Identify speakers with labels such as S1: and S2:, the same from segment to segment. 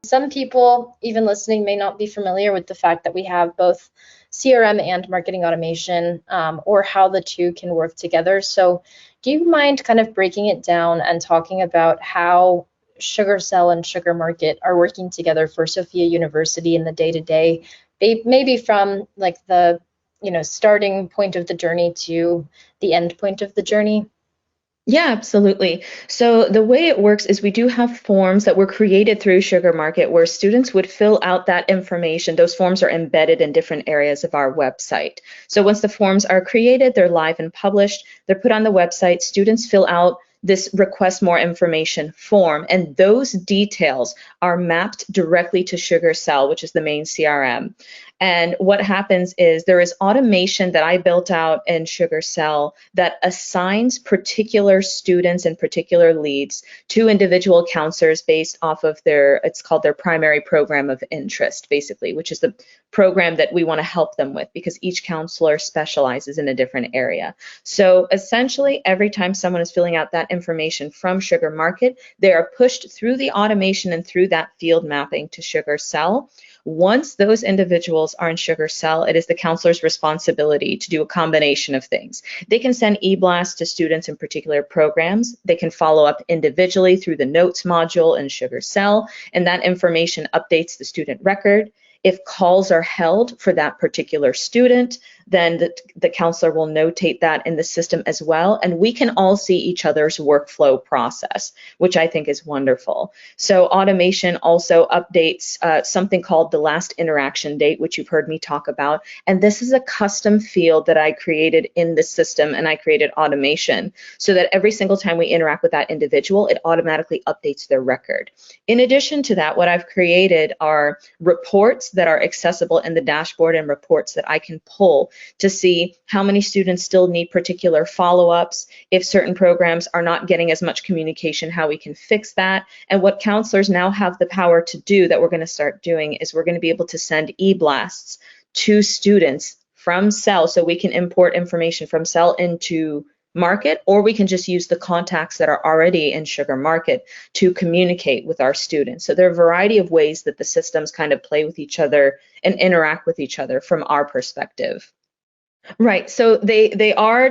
S1: Some people, even listening, may not be familiar with the fact that we have both CRM and marketing automation, or how the two can work together. So do you mind kind of breaking it down and talking about how SugarCell and SugarMarket are working together for Sofia University in the day-to-day, maybe from like the starting point of the journey to the end point of the journey?
S2: Yeah, absolutely. So the way it works is we do have forms that were created through SugarMarket where students would fill out that information. Those forms are embedded in different areas of our website. So once the forms are created, they're live and published, they're put on the website, students fill out this request more information form, and those details are mapped directly to SugarCell, which is the main CRM. And what happens is there is automation that I built out in SugarCell that assigns particular students and particular leads to individual counselors based off of it's called their primary program of interest, basically, which is the program that we want to help them with, because each counselor specializes in a different area. So essentially, every time someone is filling out that information from SugarMarket, they are pushed through the automation and through that field mapping to SugarCell. Once those individuals are in SugarCell, it is the counselor's responsibility to do a combination of things. They can send e-blasts to students in particular programs. They can follow up individually through the notes module in SugarCell, and that information updates the student record. If calls are held for that particular student, then the counselor will notate that in the system as well, and we can all see each other's workflow process, which I think is wonderful. So automation also updates something called the last interaction date, which you've heard me talk about, and this is a custom field that I created in the system, and I created automation so that every single time we interact with that individual, it automatically updates their record. In addition to that, what I've created are reports that are accessible in the dashboard and reports that I can pull to see how many students still need particular follow-ups, if certain programs are not getting as much communication, how we can fix that. And what counselors now have the power to do that we're going to start doing is we're going to be able to send e-blasts to students from Cell, so we can import information from Cell into Market, or we can just use the contacts that are already in SugarMarket to communicate with our students. So there are a variety of ways that the systems kind of play with each other and interact with each other from our perspective. Right. So they are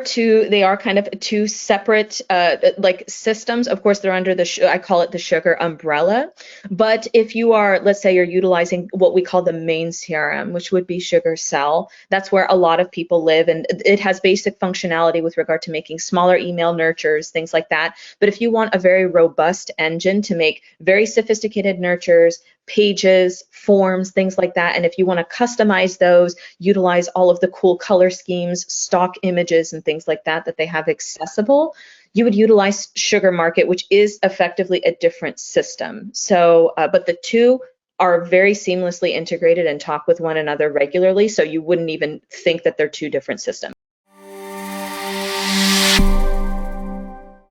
S2: kind of two separate like systems. Of course, they're under I call it the Sugar umbrella. But if you are, let's say you're utilizing what we call the main CRM, which would be SugarCell, that's where a lot of people live, and it has basic functionality with regard to making smaller email nurtures, things like that. But if you want a very robust engine to make very sophisticated nurtures, pages, forms, things like that, and if you want to customize those, utilize all of the cool color schemes, stock images, and things like that that they have accessible, you would utilize SugarMarket, which is effectively a different system. So, but the two are very seamlessly integrated and talk with one another regularly, so you wouldn't even think that they're two different systems.